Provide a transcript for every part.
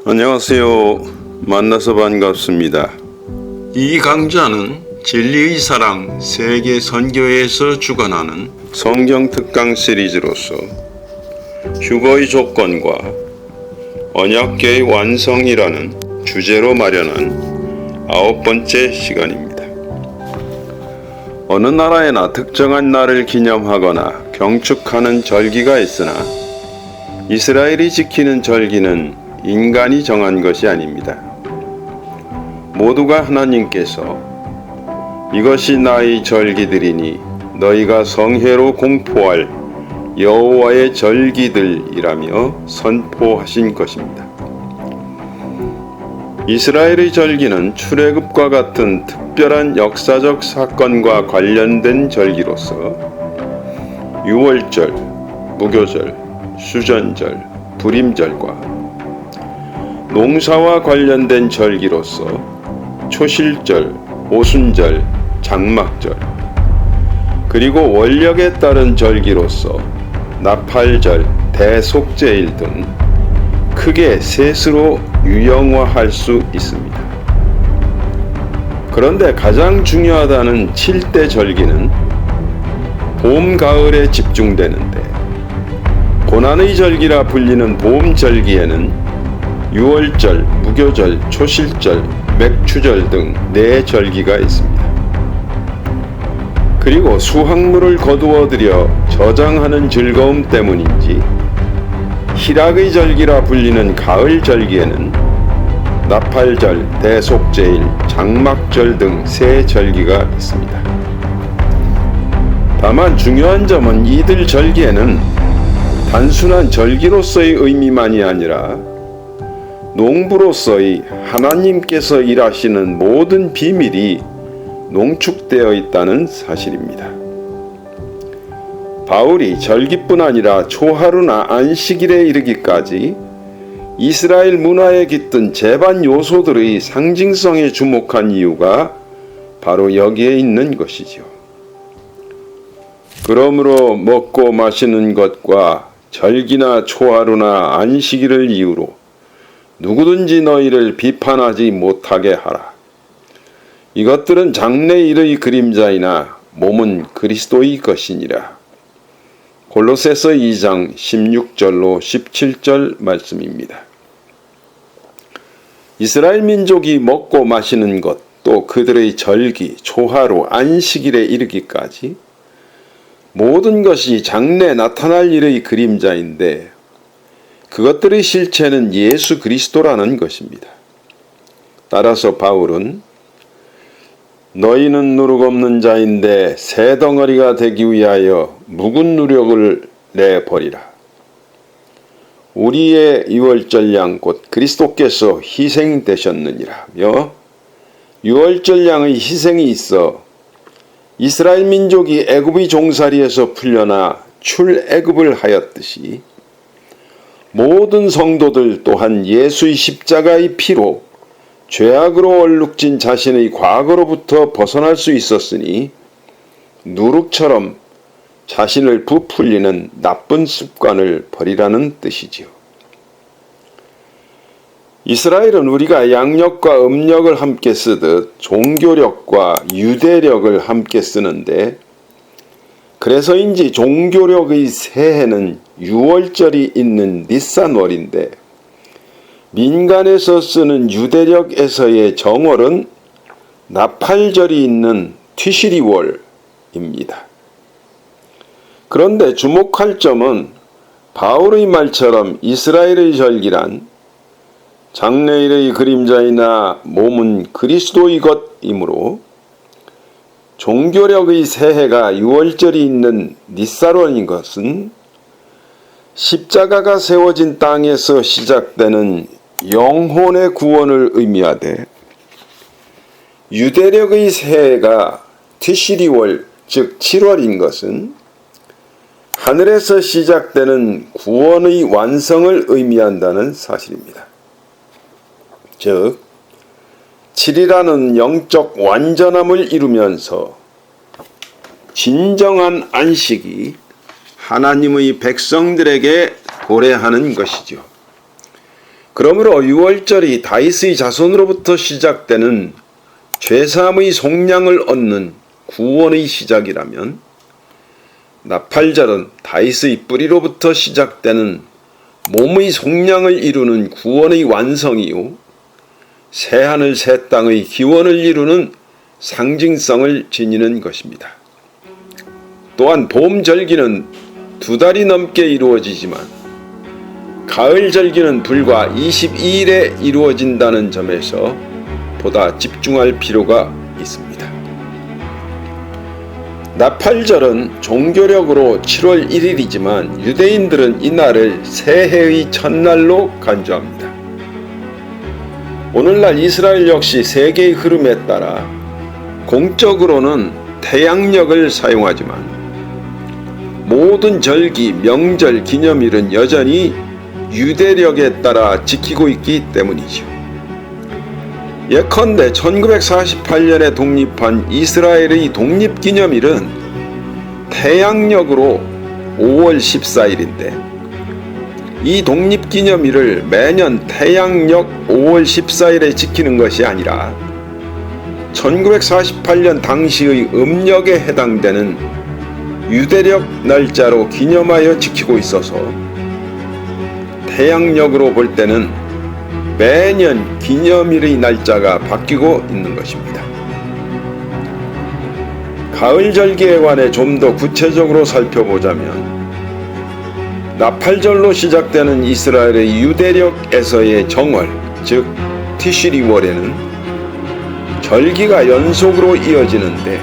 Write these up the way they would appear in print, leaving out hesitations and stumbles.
안녕하세요. 만나서 반갑습니다. 이 강좌는 진리의 사랑 세계 선교회에서 주관하는 성경 특강 시리즈로서 휴거의 조건과 언약궤의 완성이라는 주제로 마련한 9번째 시간입니다. 어느 나라에나 특정한 날을 기념하거나 경축하는 절기가 있으나 이스라엘이 지키는 절기는 인간이 정한 것이 아닙니다. 모두가 하나님께서 이것이 나의 절기들이니 너희가 성회로 공포할 여호와의 절기들이라며 선포하신 것입니다. 이스라엘의 절기는 출애굽과 같은 특별한 역사적 사건과 관련된 절기로서 유월절, 무교절, 수전절, 불임절과 농사와 관련된 절기로서 초실절, 오순절, 장막절, 그리고 원력에 따른 절기로서 나팔절, 대속제일 등 크게 셋으로 유형화할 수 있습니다. 그런데 가장 중요하다는 7대 절기는 봄, 가을에 집중되는데 고난의 절기라 불리는 봄절기에는 유월절, 무교절, 초실절, 맥추절 등 4절기가 있습니다. 그리고 수확물을 거두어들여 저장하는 즐거움 때문인지 희락의 절기라 불리는 가을절기에는 나팔절, 대속제일, 장막절 등 3절기가 있습니다. 다만 중요한 점은 이들 절기에는 단순한 절기로서의 의미만이 아니라 농부로서의 하나님께서 일하시는 모든 비밀이 농축되어 있다는 사실입니다. 바울이 절기뿐 아니라 초하루나 안식일에 이르기까지 이스라엘 문화에 깃든 제반 요소들의 상징성에 주목한 이유가 바로 여기에 있는 것이죠. 그러므로 먹고 마시는 것과 절기나 초하루나 안식일을 이유로 누구든지 너희를 비판하지 못하게 하라. 이것들은 장래일의 그림자이나 몸은 그리스도의 것이니라. 골로새서 2장 16절로 17절 말씀입니다. 이스라엘 민족이 먹고 마시는 것, 또 그들의 절기, 초하루, 안식일에 이르기까지 모든 것이 장래 나타날 일의 그림자인데 그것들의 실체는 예수 그리스도라는 것입니다. 따라서 바울은 너희는 누룩 없는 자인데 새 덩어리가 되기 위하여 묵은 누력을 내버리라. 우리의 유월절 양 곧 그리스도께서 희생되셨느니라며 유월절 양의 희생이 있어 이스라엘 민족이 애굽의 종살이에서 풀려나 출애굽을 하였듯이 모든 성도들 또한 예수의 십자가의 피로 죄악으로 얼룩진 자신의 과거로부터 벗어날 수 있었으니 누룩처럼 자신을 부풀리는 나쁜 습관을 버리라는 뜻이지요. 이스라엘은 우리가 양력과 음력을 함께 쓰듯 종교력과 유대력을 함께 쓰는데 그래서인지 종교력의 새해는 유월절이 있는 니산월인데 민간에서 쓰는 유대력에서의 정월은 나팔절이 있는 티시리월입니다. 그런데 주목할 점은 바울의 말처럼 이스라엘의 절기란 장래일의 그림자이나 몸은 그리스도의 것이므로 종교력의 새해가 유월절이 있는 니산월인 것은 십자가가 세워진 땅에서 시작되는 영혼의 구원을 의미하되 유대력의 새해가 티시리월 즉 7월인 것은 하늘에서 시작되는 구원의 완성을 의미한다는 사실입니다. 즉 7이라는 영적 완전함을 이루면서 진정한 안식이 하나님의 백성들에게 도래하는 것이죠. 그러므로 유월절이 다윗의 자손으로부터 시작되는 죄사함의 속량을 얻는 구원의 시작이라면, 나팔절은 다윗의 뿌리로부터 시작되는 몸의 속량을 이루는 구원의 완성이요, 새하늘 새 땅의 기원을 이루는 상징성을 지니는 것입니다. 또한 봄절기는 2달이 넘게 이루어지지만 가을절기는 불과 22일에 이루어진다는 점에서 보다 집중할 필요가 있습니다. 나팔절은 종교력으로 7월 1일이지만 유대인들은 이날을 새해의 첫날로 간주합니다. 오늘날 이스라엘 역시 세계의 흐름에 따라 공적으로는 태양력을 사용하지만 모든 절기, 명절, 기념일은 여전히 유대력에 따라 지키고 있기 때문이죠. 예컨대 1948년에 독립한 이스라엘의 독립기념일은 태양력으로 5월 14일인데 이 독립기념일을 매년 태양력 5월 14일에 지키는 것이 아니라 1948년 당시의 음력에 해당되는 유대력 날짜로 기념하여 지키고 있어서 태양력으로 볼 때는 매년 기념일의 날짜가 바뀌고 있는 것입니다. 가을절기에 관해 좀 더 구체적으로 살펴보자면, 나팔절로 시작되는 이스라엘의 유대력에서의 정월, 즉 티시리월에는 절기가 연속으로 이어지는데,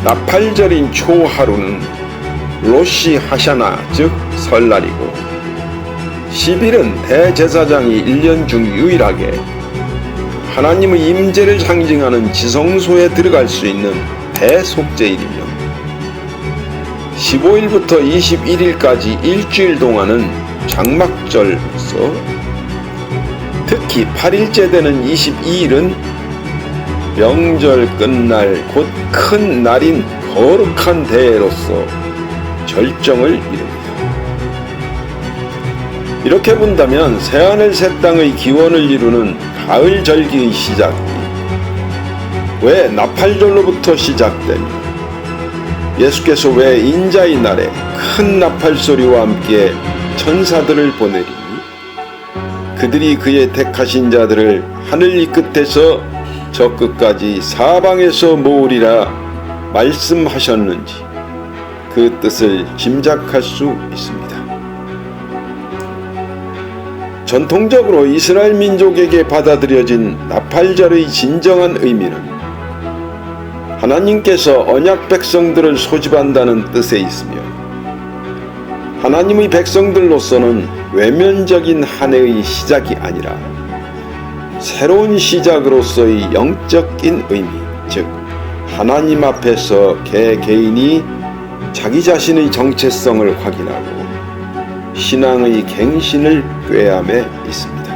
나팔절인 초하루는 로시 하샤나, 즉 설날이고, 10일은 대제사장이 1년 중 유일하게 하나님의 임재를 상징하는 지성소에 들어갈 수 있는 대속죄일이며, 15일부터 21일까지 일주일 동안은 장막절로서, 특히 8일째 되는 22일은 명절 끝날 곧 큰 날인 거룩한 대회로서 절정을 이룹니다. 이렇게 본다면 새하늘 새 땅의 기원을 이루는 가을 절기의 시작이 왜 나팔절로부터 시작되며, 예수께서 왜 인자의 날에 큰 나팔 소리와 함께 천사들을 보내리니 그들이 그의 택하신 자들을 하늘 이 끝에서 저 끝까지 사방에서 모으리라 말씀하셨는지 그 뜻을 짐작할 수 있습니다. 전통적으로 이스라엘 민족에게 받아들여진 나팔절의 진정한 의미는 하나님께서 언약 백성들을 소집한다는 뜻에 있으며, 하나님의 백성들로서는 외면적인 한 해의 시작이 아니라 새로운 시작으로서의 영적인 의미, 즉 하나님 앞에서 개인이 자기 자신의 정체성을 확인하고 신앙의 갱신을 꾀함에 있습니다.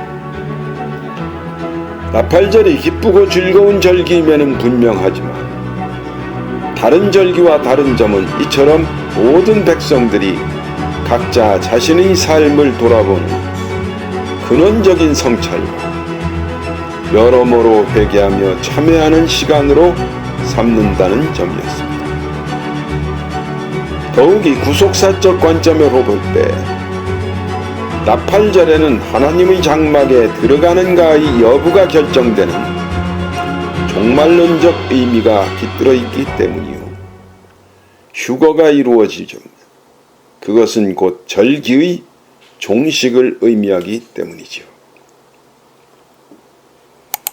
나팔절이 기쁘고 즐거운 절기임에는 분명하지만 다른 절기와 다른 점은 이처럼 모든 백성들이 각자 자신의 삶을 돌아보는 근원적인 성찰과 여러모로 회개하며 참회하는 시간으로 삼는다는 점이었습니다. 더욱이 구속사적 관점으로 볼 때 나팔절에는 하나님의 장막에 들어가는가의 여부가 결정되는 종말론적 의미가 깃들어 있기 때문이요, 휴거가 이루어지죠. 그것은 곧 절기의 종식을 의미하기 때문이죠.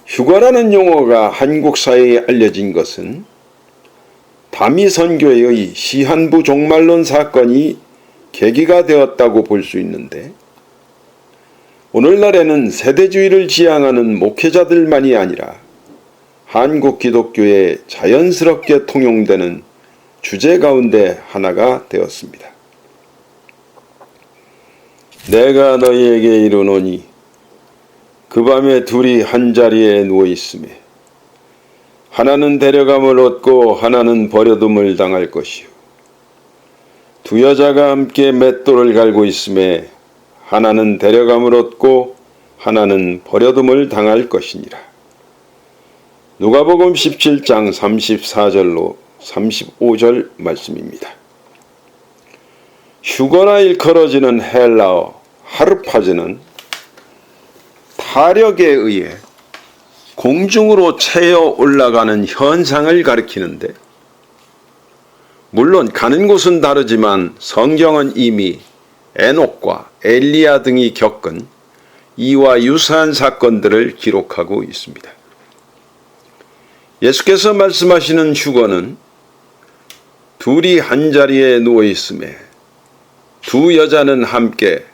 휴거라는 용어가 한국 사회에 알려진 것은 다미 선교회의 시한부 종말론 사건이 계기가 되었다고 볼 수 있는데, 오늘날에는 세대주의를 지향하는 목회자들만이 아니라 한국 기독교에 자연스럽게 통용되는 주제 가운데 하나가 되었습니다. 내가 너희에게 이르노니 그 밤에 둘이 한자리에 누워 있으매 하나는 데려감을 얻고 하나는 버려둠을 당할 것이요, 두 여자가 함께 맷돌을 갈고 있으매 하나는 데려감을 얻고 하나는 버려둠을 당할 것이니라. 누가복음 17장 34절로 35절 말씀입니다. 휴거나 일컬어지는 헬라어 하르파즈는 타력에 의해 공중으로 채어 올라가는 현상을 가리키는데, 물론 가는 곳은 다르지만 성경은 이미 에녹과 엘리야 등이 겪은 이와 유사한 사건들을 기록하고 있습니다. 예수께서 말씀하시는 휴거는 둘이 한자리에 누워 있음에 두 여자는 함께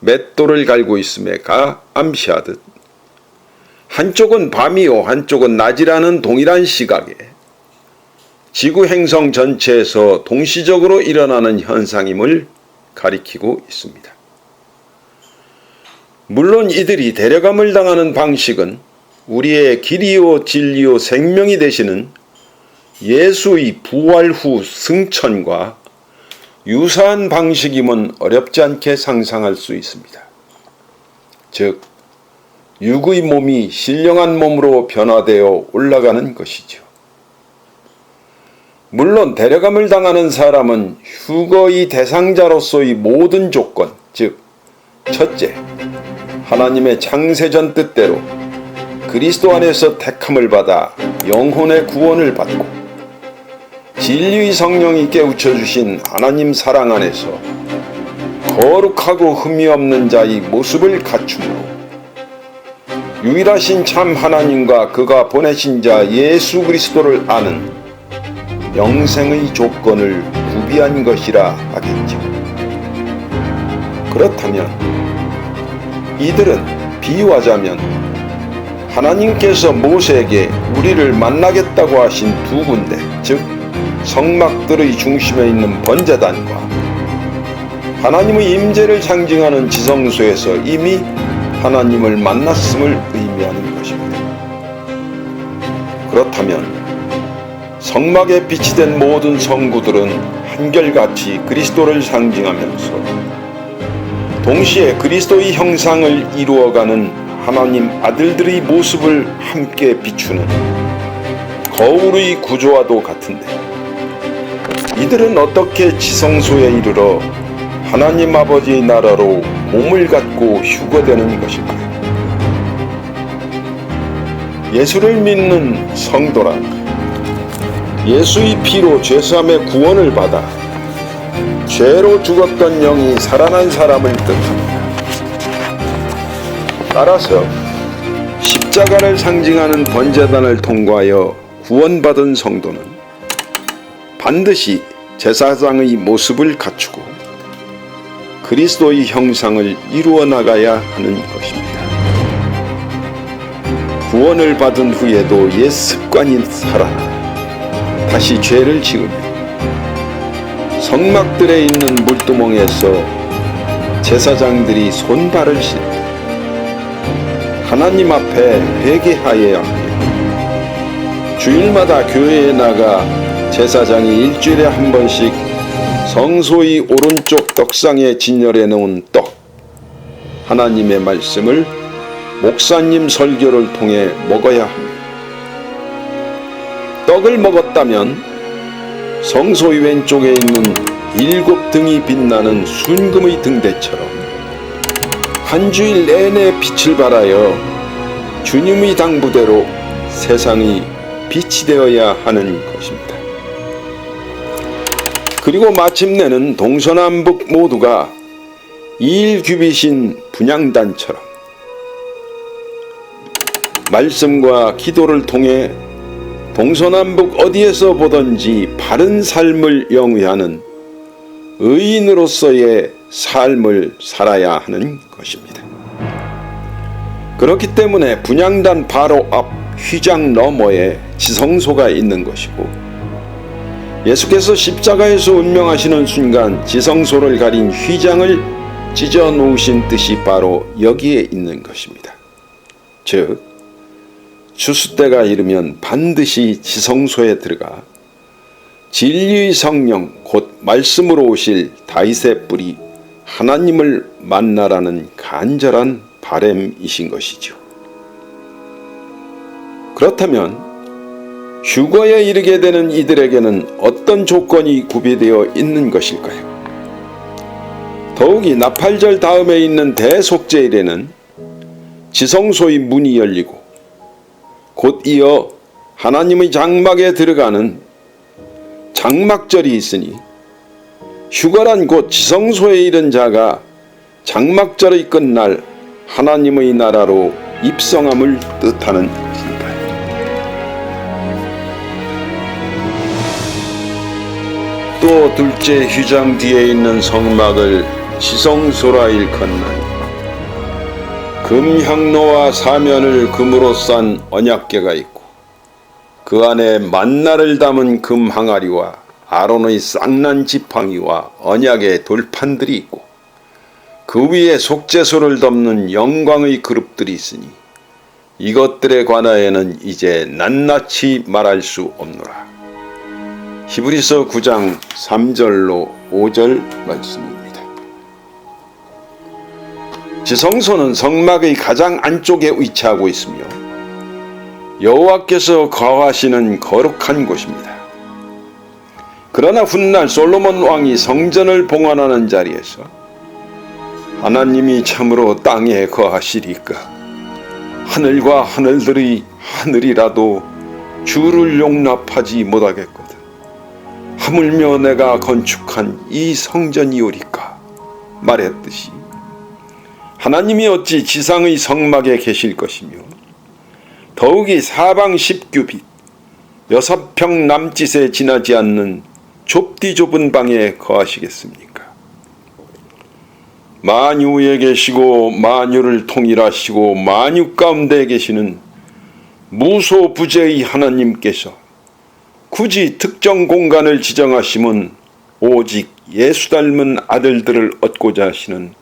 맷돌을 갈고 있음에가 암시하듯 한쪽은 밤이요 한쪽은 낮이라는 동일한 시각에 지구 행성 전체에서 동시적으로 일어나는 현상임을 가리키고 있습니다. 물론 이들이 데려감을 당하는 방식은 우리의 길이요 진리요 생명이 되시는 예수의 부활 후 승천과 유사한 방식임은 어렵지 않게 상상할 수 있습니다. 즉, 육의 몸이 신령한 몸으로 변화되어 올라가는 것이죠. 물론 데려감을 당하는 사람은 휴거의 대상자로서의 모든 조건, 즉 첫째, 하나님의 창세전 뜻대로 그리스도 안에서 택함을 받아 영혼의 구원을 받고 진리의 성령이 깨우쳐주신 하나님 사랑 안에서 거룩하고 흠이 없는 자의 모습을 갖춤으로 유일하신 참 하나님과 그가 보내신 자 예수 그리스도를 아는 영생의 조건을 구비한 것이라 하겠죠. 그렇다면 이들은 비유하자면 하나님께서 모세에게 우리를 만나겠다고 하신 두 군데, 즉 성막들의 중심에 있는 번제단과 하나님의 임재를 상징하는 지성소에서 이미 하나님을 만났음을 의미하는 것입니다. 그렇다면 성막에 비치된 모든 성구들은 한결같이 그리스도를 상징하면서 동시에 그리스도의 형상을 이루어가는 하나님 아들들의 모습을 함께 비추는 거울의 구조와도 같은데, 이들은 어떻게 지성소에 이르러 하나님 아버지의 나라로 몸을 갖고 휴거되는 것일까요? 예수를 믿는 성도란 예수의 피로 죄사함의 구원을 받아 죄로 죽었던 영이 살아난 사람을 뜻합니다. 따라서 십자가를 상징하는 번제단을 통과하여 구원받은 성도는 반드시 제사장의 모습을 갖추고 그리스도의 형상을 이루어 나가야 하는 것입니다. 구원을 받은 후에도 옛 습관이 살아나 다시 죄를 지으며 성막들에 있는 물두멍에서 제사장들이 손발을 씻고 하나님 앞에 회개하여야 하며 주일마다 교회에 나가 제사장이 일주일에 한 번씩 성소의 오른쪽 떡상에 진열해 놓은 떡, 하나님의 말씀을 목사님 설교를 통해 먹어야 합니다. 떡을 먹었다면 성소의 왼쪽에 있는 7 등이 빛나는 순금의 등대처럼 한 주일 내내 빛을 발하여 주님의 당부대로 세상의 빛이 되어야 하는 것입니다. 그리고 마침내는 동서남북 모두가 일규빗인 분향단처럼 말씀과 기도를 통해 동서남북 어디에서 보든지 바른 삶을 영위하는 의인으로서의 삶을 살아야 하는 것입니다. 그렇기 때문에 분향단 바로 앞 휘장 너머에 지성소가 있는 것이고, 예수께서 십자가에서 운명하시는 순간 지성소를 가린 휘장을 찢어 놓으신 뜻이 바로 여기에 있는 것입니다. 즉, 추수 때가 이르면 반드시 지성소에 들어가 진리의 성령 곧 말씀으로 오실 다윗의 뿔이 하나님을 만나라는 간절한 바램이신 것이죠. 그렇다면 휴거에 이르게 되는 이들에게는 어떤 조건이 구비되어 있는 것일까요? 더욱이 나팔절 다음에 있는 대속죄일에는 지성소의 문이 열리고 곧 이어 하나님의 장막에 들어가는 장막절이 있으니 휴거란 곧 지성소에 이른 자가 장막절의 끝날 하나님의 나라로 입성함을 뜻하는 것입니다. 또 둘째 휘장 뒤에 있는 성막을 지성소라 일컫나니 금향로와 사면을 금으로 싼 언약궤가 있고 그 안에 만나를 담은 금 항아리와 아론의 쌍난 지팡이와 언약의 돌판들이 있고 그 위에 속죄소를 덮는 영광의 그룹들이 있으니 이것들에 관하여는 이제 낱낱이 말할 수 없노라. 히브리서 9장 3절로 5절 말씀입니다. 지성소는 성막의 가장 안쪽에 위치하고 있으며 여호와께서 거하시는 거룩한 곳입니다. 그러나 훗날 솔로몬 왕이 성전을 봉헌하는 자리에서 하나님이 참으로 땅에 거하시리까 하늘과 하늘들의 하늘이라도 주를 용납하지 못하겠거든 하물며 내가 건축한 이 성전이오리까 말했듯이 하나님이 어찌 지상의 성막에 계실 것이며 더욱이 사방 10규빗 6평 남짓에 지나지 않는 좁디 좁은 방에 거하시겠습니까? 만유에 계시고 만유를 통일하시고 만유 가운데 계시는 무소부재의 하나님께서 굳이 특정 공간을 지정하심은 오직 예수 닮은 아들들을 얻고자 하시는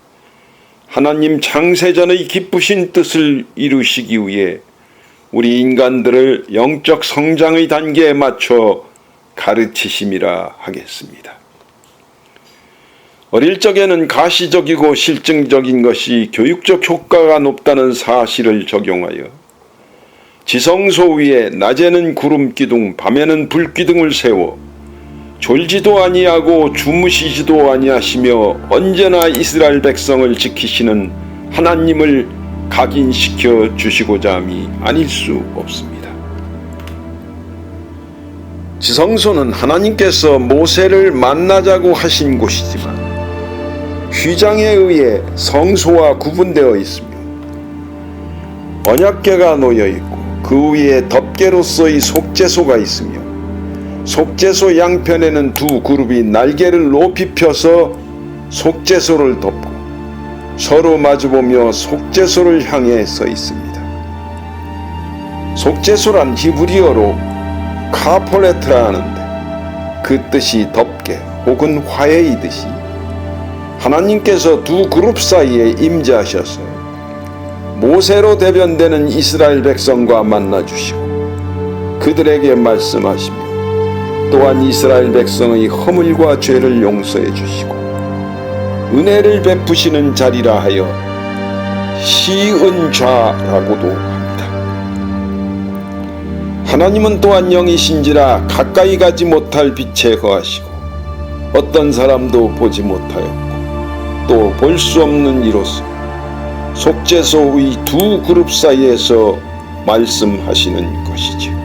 하나님 창세전의 기쁘신 뜻을 이루시기 위해 우리 인간들을 영적 성장의 단계에 맞춰 가르치심이라 하겠습니다. 어릴 적에는 가시적이고 실증적인 것이 교육적 효과가 높다는 사실을 적용하여 지성소 위에 낮에는 구름 기둥 밤에는 불 기둥을 세워 졸지도 아니하고 주무시지도 아니하시며 언제나 이스라엘 백성을 지키시는 하나님을 각인시켜 주시고자 함이 아닐 수 없습니다. 지성소는 하나님께서 모세를 만나자고 하신 곳이지만 휘장에 의해 성소와 구분되어 있으며 언약궤가 놓여 있고 그 위에 덮개로서의 속죄소가 있으며 속죄소 양편에는 두 그룹이 날개를 높이 펴서 속죄소를 덮고 서로 마주보며 속죄소를 향해 서 있습니다. 속죄소란 히브리어로 카폴레트라 하는데 그 뜻이 덮개 혹은 화해이듯이 하나님께서 두 그룹 사이에 임재하셔서 모세로 대변되는 이스라엘 백성과 만나주시고 그들에게 말씀하시며 또한 이스라엘 백성의 허물과 죄를 용서해 주시고 은혜를 베푸시는 자리라 하여 시은좌라고도 합니다. 하나님은 또한 영이신지라 가까이 가지 못할 빛에 거하시고 어떤 사람도 보지 못하였고 또 볼 수 없는 이로써 속죄소의 두 그룹 사이에서 말씀하시는 것이지요.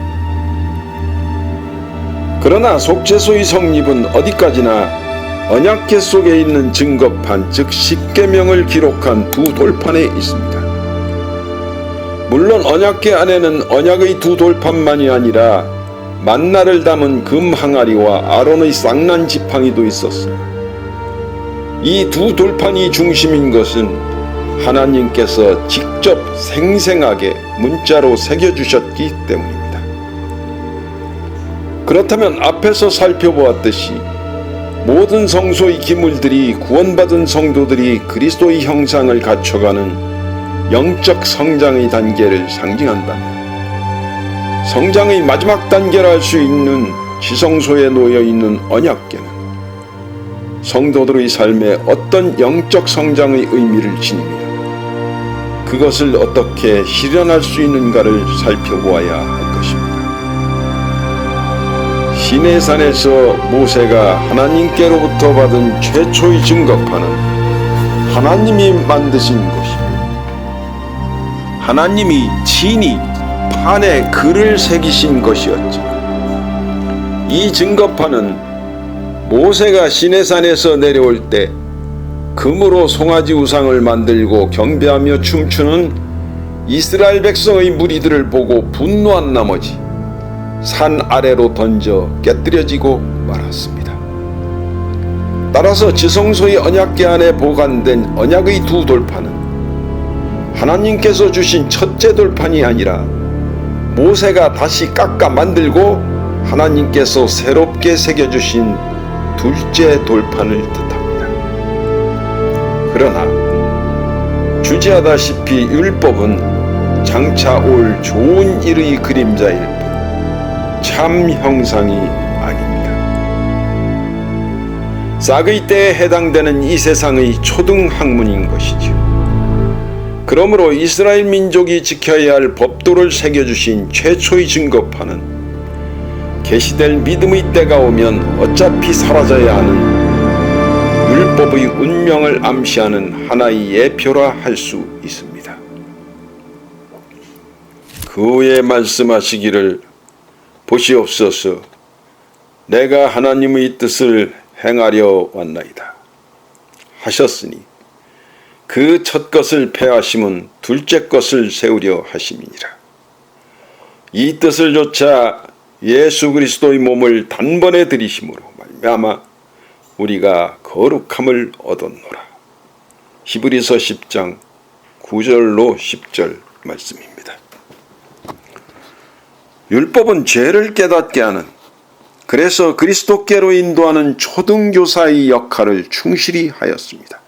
그러나 속죄소의 성립은 어디까지나 언약궤 속에 있는 증거판 즉 십계명을 기록한 두 돌판에 있습니다. 물론 언약궤 안에는 언약의 두 돌판만이 아니라 만나를 담은 금 항아리와 아론의 쌍난 지팡이도 있었어요. 이 두 돌판이 중심인 것은 하나님께서 직접 생생하게 문자로 새겨주셨기 때문입니다. 그렇다면 앞에서 살펴보았듯이 모든 성소의 기물들이 구원받은 성도들이 그리스도의 형상을 갖춰가는 영적 성장의 단계를 상징한다면 성장의 마지막 단계라 할 수 있는 지성소에 놓여있는 언약궤는 성도들의 삶에 어떤 영적 성장의 의미를 지니며 그것을 어떻게 실현할 수 있는가를 살펴보아야 할 것입니다. 시내산에서 모세가 하나님께로부터 받은 최초의 증거판은 하나님이 만드신 것이고, 하나님이 친히 판에 글을 새기신 것이었죠. 이 증거판은 모세가 시내산에서 내려올 때 금으로 송아지 우상을 만들고 경배하며 춤추는 이스라엘 백성의 무리들을 보고 분노한 나머지 산 아래로 던져 깨뜨려지고 말았습니다. 따라서 지성소의 언약궤 안에 보관된 언약의 두 돌판은 하나님께서 주신 첫째 돌판이 아니라 모세가 다시 깎아 만들고 하나님께서 새롭게 새겨주신 둘째 돌판을 뜻합니다. 그러나 주지하다시피 율법은 장차 올 좋은 일의 그림자일 뿐 참 형상이 아닙니다. 싹의 때에 해당되는 이 세상의 초등 학문인 것이지요. 그러므로 이스라엘 민족이 지켜야 할 법도를 새겨주신 최초의 증거판은 계시될 믿음의 때가 오면 어차피 사라져야 하는 율법의 운명을 암시하는 하나의 예표라 할 수 있습니다. 그 후에 말씀하시기를 보시옵소서, 내가 하나님의 뜻을 행하려 왔나이다 하셨으니 그 첫 것을 폐하심은 둘째 것을 세우려 하심이니라. 이 뜻을 조차 예수 그리스도의 몸을 단번에 들이심으로 말미암아 우리가 거룩함을 얻었노라. 히브리서 10장 9절로 10절 말씀입니다. 율법은 죄를 깨닫게 하는, 그래서 그리스도께로 인도하는 초등교사의 역할을 충실히 하였습니다.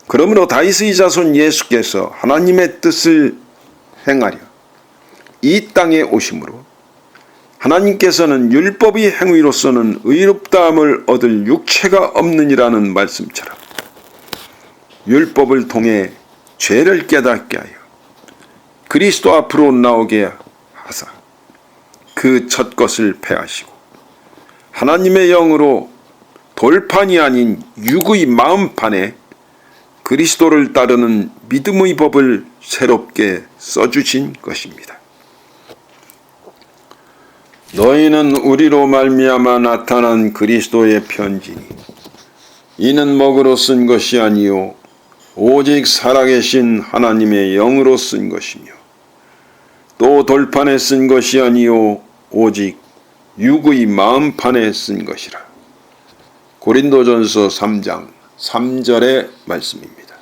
그러므로 다윗의 자손 예수께서 하나님의 뜻을 행하려 이 땅에 오심으로 하나님께서는 율법의 행위로서는 의롭다함을 얻을 육체가 없느니라는 말씀처럼 율법을 통해 죄를 깨닫게 하여 그리스도 앞으로 나오게 하사 그 첫 것을 폐하시고 하나님의 영으로 돌판이 아닌 육의 마음판에 그리스도를 따르는 믿음의 법을 새롭게 써주신 것입니다. 너희는 우리로 말미암아 나타난 그리스도의 편지니 이는 먹으로 쓴 것이 아니요 오직 살아계신 하나님의 영으로 쓴 것이며 또 돌판에 쓴 것이 아니요 오직 육의 마음판에 쓴 것이라. 고린도전서 3장 3절의 말씀입니다.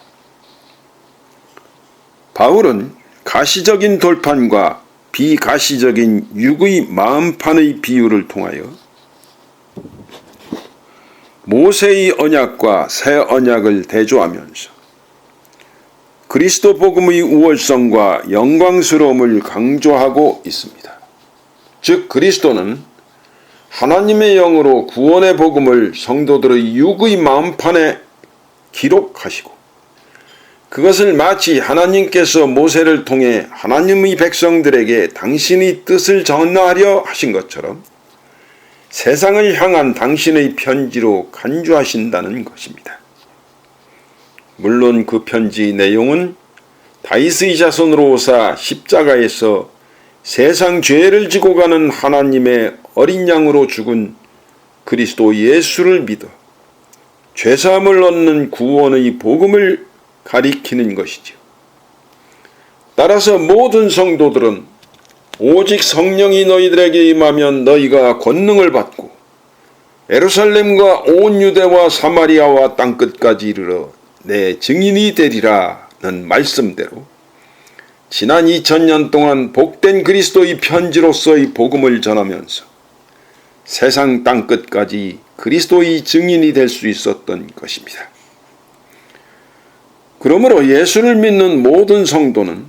바울은 가시적인 돌판과 비가시적인 육의 마음판의 비유를 통하여 모세의 언약과 새 언약을 대조하면서 그리스도 복음의 우월성과 영광스러움을 강조하고 있습니다. 즉 그리스도는 하나님의 영으로 구원의 복음을 성도들의 육의 마음판에 기록하시고 그것을 마치 하나님께서 모세를 통해 하나님의 백성들에게 당신의 뜻을 전하려 하신 것처럼 세상을 향한 당신의 편지로 간주하신다는 것입니다. 물론 그 편지 내용은 다윗의 자손으로 오사 십자가에서 세상 죄를 지고 가는 하나님의 어린 양으로 죽은 그리스도 예수를 믿어 죄사함을 얻는 구원의 복음을 가리키는 것이죠. 따라서 모든 성도들은 오직 성령이 너희들에게 임하면 너희가 권능을 받고 예루살렘과 온 유대와 사마리아와 땅끝까지 이르러 내 증인이 되리라는 말씀대로 지난 2000년 동안 복된 그리스도의 편지로서의 복음을 전하면서 세상 땅끝까지 그리스도의 증인이 될 수 있었던 것입니다. 그러므로 예수를 믿는 모든 성도는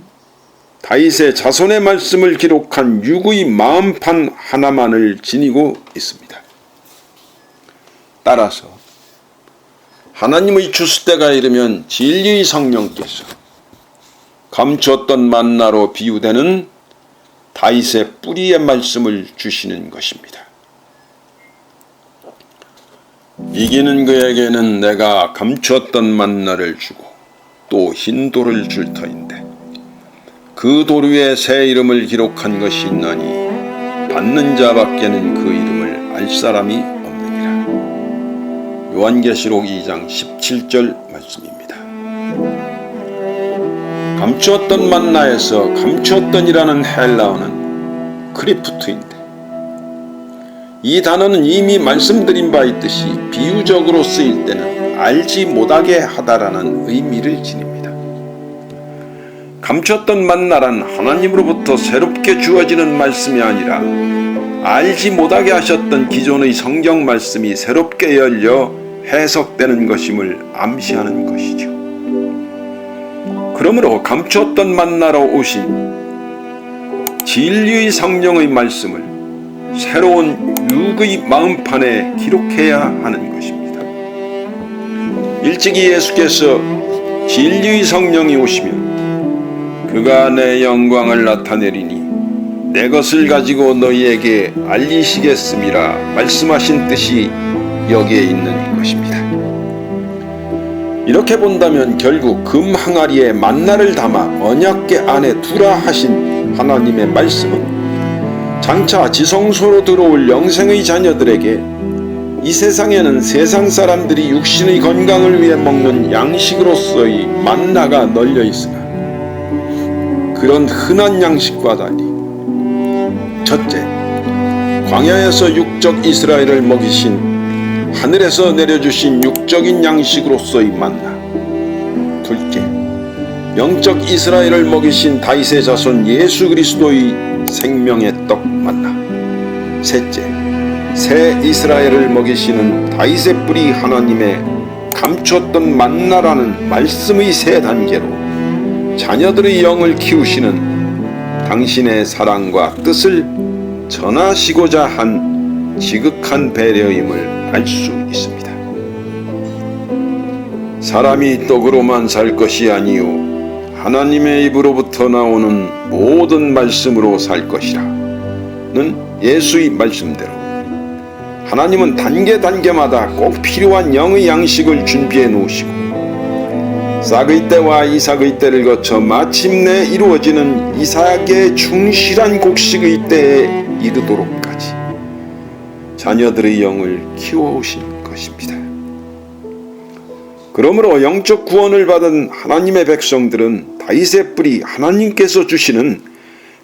다윗의 자손의 말씀을 기록한 육의 마음판 하나만을 지니고 있습니다. 따라서 하나님의 추수 때가 이르면 진리의 성령께서 감추었던 만나로 비유되는 다윗의 뿌리의 말씀을 주시는 것입니다. 이기는 그에게는 내가 감추었던 만나를 주고 또 흰 돌을 줄 터인데 그 돌 위에 새 이름을 기록한 것이 있나니 받는 자밖에는 그 이름을 알 사람이 없느니라. 요한계시록 2장 17절 말씀입니다. 감추었던 만나에서 감추었던이라는 헬라어는 크리프트인데 이 단어는 이미 말씀드린 바 있듯이 비유적으로 쓰일 때는 알지 못하게 하다라는 의미를 지닙니다. 감추었던 만나란 하나님으로부터 새롭게 주어지는 말씀이 아니라 알지 못하게 하셨던 기존의 성경 말씀이 새롭게 열려 해석되는 것임을 암시하는 것이죠. 그러므로 감추었던 만나로 오신 진리의 성령의 말씀을 새로운 육의 마음판에 기록해야 하는 것입니다. 일찍이 예수께서 진리의 성령이 오시면 그가 내 영광을 나타내리니 내 것을 가지고 너희에게 알리시겠음이라 말씀하신 뜻이 여기에 있는 것입니다. 이렇게 본다면 결국 금 항아리에 만나를 담아 언약궤 안에 두라 하신 하나님의 말씀은 장차 지성소로 들어올 영생의 자녀들에게 이 세상에는 세상 사람들이 육신의 건강을 위해 먹는 양식으로서의 만나가 널려 있으나 그런 흔한 양식과 달리 첫째, 광야에서 육적 이스라엘을 먹이신 하늘에서 내려주신 육적인 양식으로서의 만나. 둘째, 영적 이스라엘을 먹이신 다윗의 자손 예수 그리스도의 생명의 떡 만나. 셋째, 새 이스라엘을 먹이시는 다윗의 뿌리 하나님의 감추었던 만나라는 말씀의 세 단계로 자녀들의 영을 키우시는 당신의 사랑과 뜻을 전하시고자 한 지극한 배려임을 알 수 있습니다. 사람이 떡으로만 살 것이 아니요 하나님의 입으로부터 나오는 모든 말씀으로 살 것이라는 예수의 말씀대로 하나님은 단계마다 꼭 필요한 영의 양식을 준비해 놓으시고 싹의 때와 이삭의 때를 거쳐 마침내 이루어지는 이삭의 충실한 곡식의 때에 이르도록까지 자녀들의 영을 키워오신 것입니다. 그러므로 영적 구원을 받은 하나님의 백성들은 다윗의 뿌리 하나님께서 주시는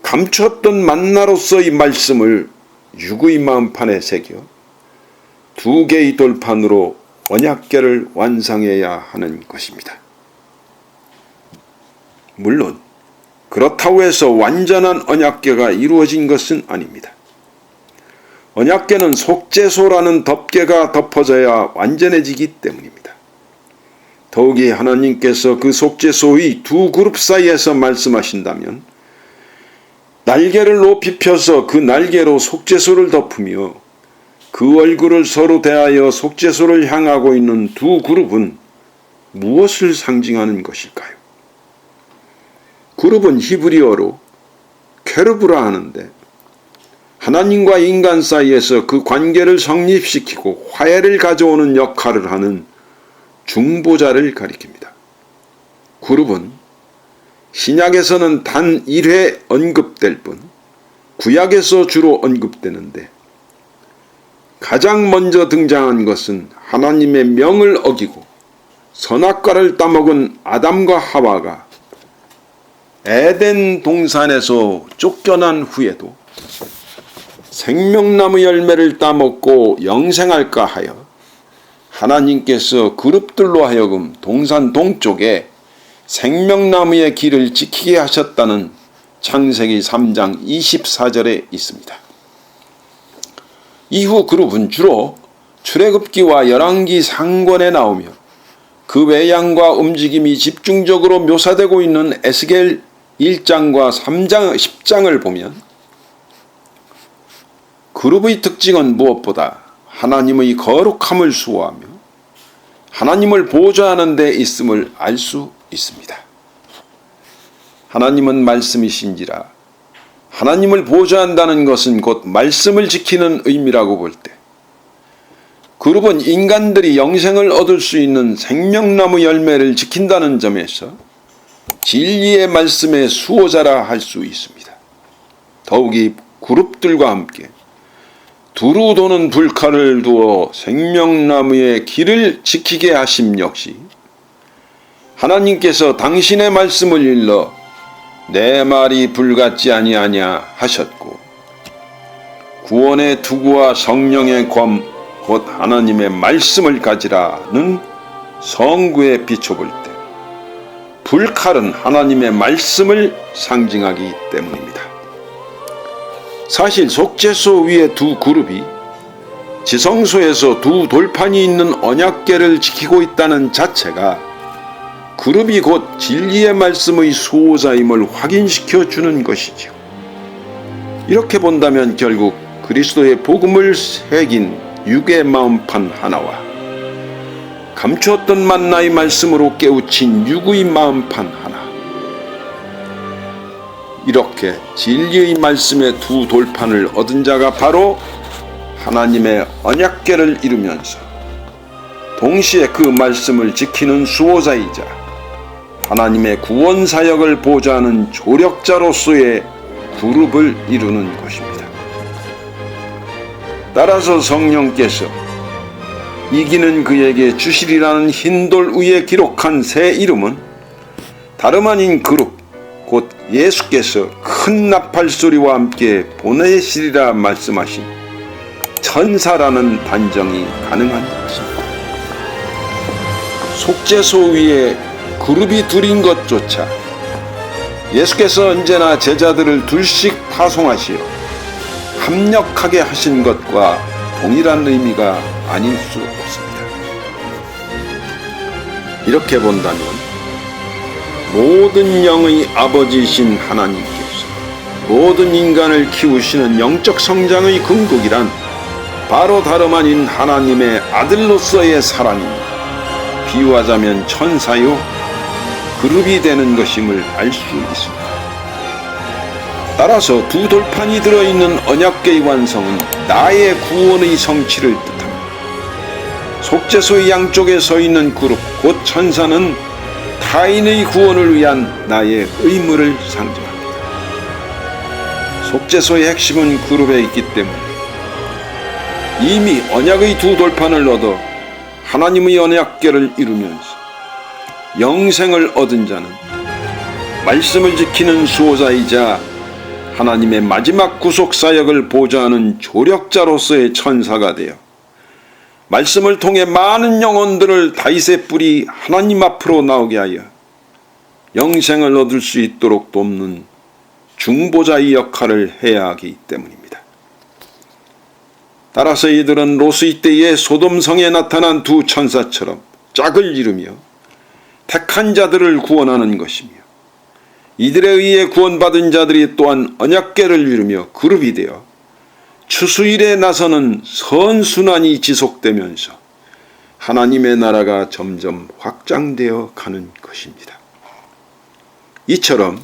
감추었던 만나로서의 말씀을 육의 마음판에 새겨 두 개의 돌판으로 언약궤를 완성해야 하는 것입니다. 물론 그렇다고 해서 완전한 언약궤가 이루어진 것은 아닙니다. 언약궤는 속죄소라는 덮개가 덮어져야 완전해지기 때문입니다. 더욱이 하나님께서 그 속죄소의 두 그룹 사이에서 말씀하신다면 날개를 높이 펴서 그 날개로 속죄소를 덮으며 그 얼굴을 서로 대하여 속죄소를 향하고 있는 두 그룹은 무엇을 상징하는 것일까요? 그룹은 히브리어로 케르브라 하는데 하나님과 인간 사이에서 그 관계를 성립시키고 화해를 가져오는 역할을 하는 중보자를 가리킵니다. 그룹은 신약에서는 단 1회 언급될 뿐 구약에서 주로 언급되는데 가장 먼저 등장한 것은 하나님의 명을 어기고 선악과를 따먹은 아담과 하와가 에덴 동산에서 쫓겨난 후에도 생명나무 열매를 따먹고 영생할까 하여 하나님께서 그룹들로 하여금 동산 동쪽에 생명나무의 길을 지키게 하셨다는 창세기 3장 24절에 있습니다. 이후 그룹은 주로 출애굽기와 열왕기 상권에 나오며 그 외양과 움직임이 집중적으로 묘사되고 있는 에스겔 1장과 3장, 10장을 보면 그룹의 특징은 무엇보다 하나님의 거룩함을 수호하며 하나님을 보좌하는 데 있음을 알 수 있습니다. 하나님은 말씀이신지라. 하나님을 보좌한다는 것은 곧 말씀을 지키는 의미라고 볼 때, 그룹은 인간들이 영생을 얻을 수 있는 생명나무 열매를 지킨다는 점에서 진리의 말씀의 수호자라 할 수 있습니다. 더욱이 그룹들과 함께 두루 도는 불칼을 두어 생명나무의 길을 지키게 하심 역시 하나님께서 당신의 말씀을 일러 내 말이 불같지 아니하냐 하셨고, 구원의 투구와 성령의 검 곧 하나님의 말씀을 가지라는 성구에 비춰볼 때 불칼은 하나님의 말씀을 상징하기 때문입니다. 사실 속죄소 위의 두 그룹이 지성소에서 두 돌판이 있는 언약궤를 지키고 있다는 자체가 그룹이 곧 진리의 말씀의 수호자임을 확인시켜 주는 것이지요. 이렇게 본다면 결국 그리스도의 복음을 새긴 육의 마음판 하나와 감추었던 만나의 말씀으로 깨우친 육의 마음판 하나, 이렇게 진리의 말씀의 두 돌판을 얻은 자가 바로 하나님의 언약궤를 이루면서 동시에 그 말씀을 지키는 수호자이자 하나님의 구원 사역을 보좌하는 조력자로서의 그룹을 이루는 것입니다. 따라서 성령께서 이기는 그에게 주시리라는 흰돌 위에 기록한 새 이름은 다름 아닌 그룹, 곧 예수께서 큰 나팔 소리와 함께 보내시리라 말씀하신 천사라는 단정이 가능한 것입니다. 속죄소 위에 그룹이 둘인 것조차 예수께서 언제나 제자들을 둘씩 파송하시어 합력하게 하신 것과 동일한 의미가 아닐 수 없습니다. 이렇게 본다면 모든 영의 아버지이신 하나님께서 모든 인간을 키우시는 영적 성장의 궁극이란 바로 다름 아닌 하나님의 아들로서의 사랑입니다. 비유하자면 천사요 그룹이 되는 것임을 알 수 있습니다. 따라서 두 돌판이 들어있는 언약궤의 완성은 나의 구원의 성취를 뜻합니다. 속죄소의 양쪽에 서 있는 그룹 곧 천사는 타인의 구원을 위한 나의 의무를 상징합니다. 속죄소의 핵심은 그룹에 있기 때문에 이미 언약의 두 돌판을 얻어 하나님의 언약궤를 이루면서 영생을 얻은 자는 말씀을 지키는 수호자이자 하나님의 마지막 구속사역을 보좌하는 조력자로서의 천사가 되어 말씀을 통해 많은 영혼들을 다윗의 뿔이 하나님 앞으로 나오게 하여 영생을 얻을 수 있도록 돕는 중보자의 역할을 해야 하기 때문입니다. 따라서 이들은 롯의 때에 소돔성에 나타난 두 천사처럼 짝을 이루며 택한 자들을 구원하는 것이며, 이들에 의해 구원받은 자들이 또한 언약궤를 이루며 그룹이 되어 추수일에 나서는 선순환이 지속되면서 하나님의 나라가 점점 확장되어 가는 것입니다. 이처럼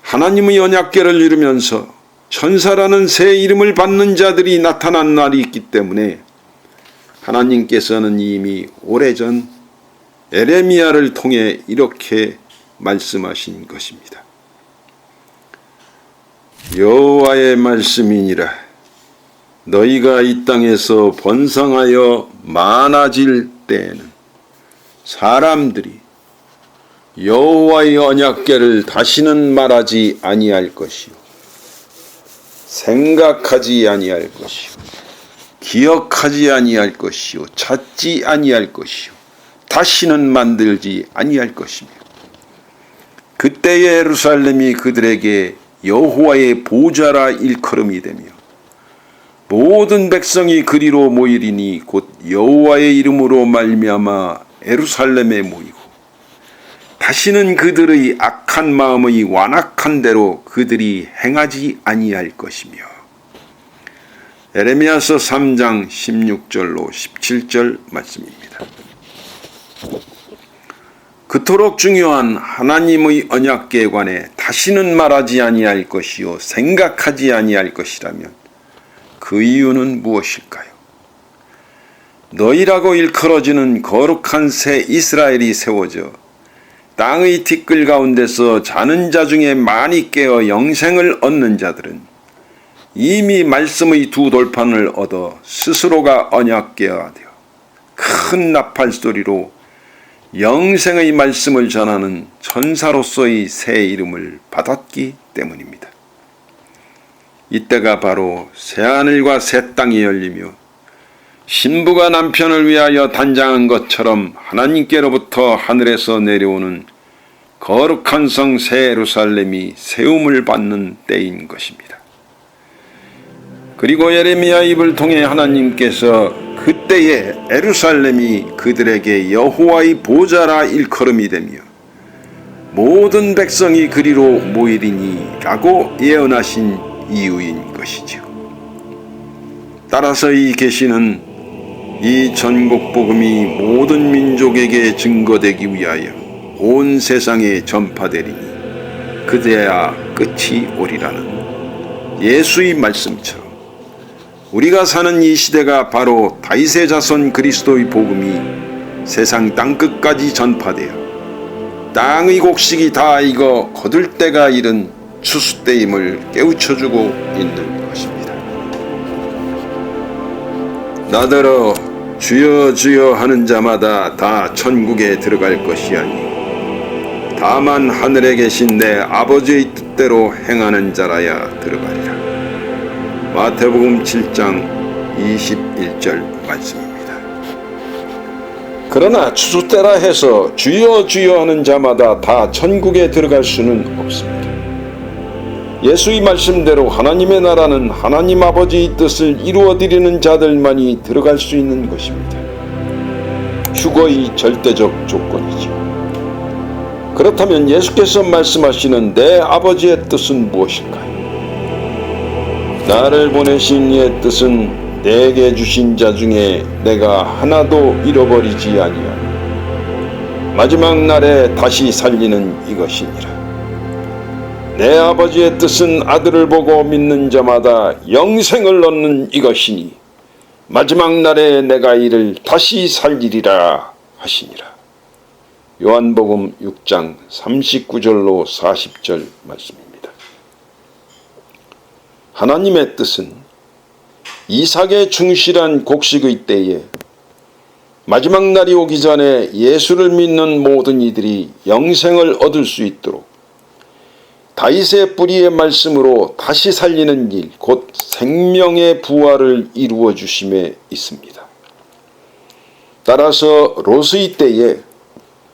하나님의 언약궤를 이루면서 천사라는 새 이름을 받는 자들이 나타난 날이 있기 때문에 하나님께서는 이미 오래전 에레미야를 통해 이렇게 말씀하신 것입니다. 여호와의 말씀이니라. 너희가 이 땅에서 번성하여 많아질 때에는 사람들이 여호와의 언약궤를 다시는 말하지 아니할 것이요, 생각하지 아니할 것이요, 기억하지 아니할 것이요, 찾지 아니할 것이요, 다시는 만들지 아니할 것이며, 그때의 예루살렘이 그들에게 여호와의 보좌라 일컬음이 되며 모든 백성이 그리로 모이리니 곧 여호와의 이름으로 말미암아 예루살렘에 모이고 다시는 그들의 악한 마음의 완악한 대로 그들이 행하지 아니할 것이며. 에레미야서 3장 16절로 17절 말씀입니다. 그토록 중요한 하나님의 언약궤에 관해 다시는 말하지 아니할 것이요 생각하지 아니할 것이라면 그 이유는 무엇일까요? 너희라고 일컬어지는 거룩한 새 이스라엘이 세워져 땅의 티끌 가운데서 자는 자 중에 많이 깨어 영생을 얻는 자들은 이미 말씀의 두 돌판을 얻어 스스로가 언약궤가 되어 큰 나팔 소리로 영생의 말씀을 전하는 천사로서의 새 이름을 받았기 때문입니다. 이때가 바로 새하늘과 새 땅이 열리며 신부가 남편을 위하여 단장한 것처럼 하나님께로부터 하늘에서 내려오는 거룩한 성 새 예루살렘이 세움을 받는 때인 것입니다. 그리고 예레미야 입을 통해 하나님께서 그때에 예루살렘이 그들에게 여호와의 보좌라 일컬음이 되며 모든 백성이 그리로 모이리니 라고 예언하신 이유인 것이죠. 따라서 이 계시는 이 전국 복음이 모든 민족에게 증거되기 위하여 온 세상에 전파되리니 그제야 끝이 오리라는 예수의 말씀처럼 우리가 사는 이 시대가 바로 다윗의 자손 그리스도의 복음이 세상 땅끝까지 전파되어 땅의 곡식이 다 익어 거둘 때가 이른 추수 때임을 깨우쳐주고 있는 것입니다. 나더러 주여 주여 하는 자마다 다 천국에 들어갈 것이 아니 다만 하늘에 계신 내 아버지의 뜻대로 행하는 자라야 들어가리라. 마태복음 7장 21절 말씀입니다. 그러나 추수 때라 해서 주여 주여 하는 자마다 다 천국에 들어갈 수는 없습니다. 예수의 말씀대로 하나님의 나라는 하나님 아버지의 뜻을 이루어드리는 자들만이 들어갈 수 있는 것입니다. 휴거의 절대적 조건이죠. 그렇다면 예수께서 말씀하시는 내 아버지의 뜻은 무엇일까요? 나를 보내신 이의 뜻은 내게 주신 자 중에 내가 하나도 잃어버리지 아니하고 마지막 날에 다시 살리는 이것이니라. 내 아버지의 뜻은 아들을 보고 믿는 자마다 영생을 얻는 이것이니 마지막 날에 내가 이를 다시 살리리라 하시니라. 요한복음 6장 39절로 40절 말씀입니다. 하나님의 뜻은 이삭의 충실한 곡식의 때에 마지막 날이 오기 전에 예수를 믿는 모든 이들이 영생을 얻을 수 있도록 다윗의 뿌리의 말씀으로 다시 살리는 일, 곧 생명의 부활을 이루어 주심에 있습니다. 따라서 롯의 때에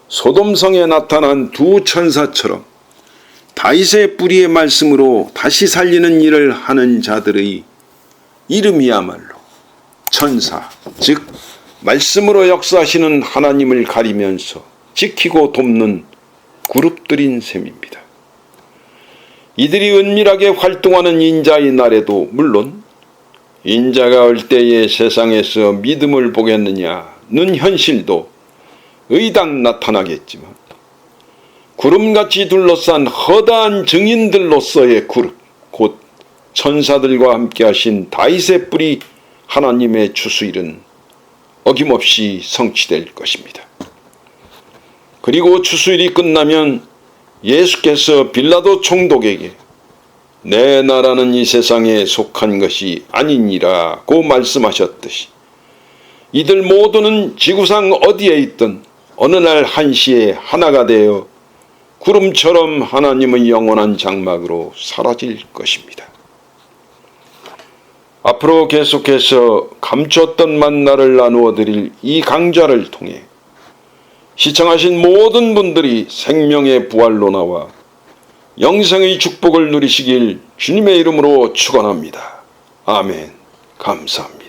소돔성에 나타난 두 천사처럼 다윗의 뿌리의 말씀으로 다시 살리는 일을 하는 자들의 이름이야말로 천사, 즉 말씀으로 역사하시는 하나님을 가리면서 지키고 돕는 그룹들인 셈입니다. 이들이 은밀하게 활동하는 인자의 날에도 물론 인자가 올 때에 세상에서 믿음을 보겠느냐는 현실도 의당 나타나겠지만 구름같이 둘러싼 허다한 증인들로서의 그룹, 곧 천사들과 함께 하신 다윗의 뿌리 하나님의 추수일은 어김없이 성취될 것입니다. 그리고 추수일이 끝나면 예수께서 빌라도 총독에게 내 나라는 이 세상에 속한 것이 아니니라고 말씀하셨듯이 이들 모두는 지구상 어디에 있든 어느 날 한시에 하나가 되어 구름처럼 하나님의 영원한 장막으로 사라질 것입니다. 앞으로 계속해서 감췄던 만나를 나누어 드릴 이 강좌를 통해 시청하신 모든 분들이 생명의 부활로 나와 영생의 축복을 누리시길 주님의 이름으로 축원합니다. 아멘. 감사합니다.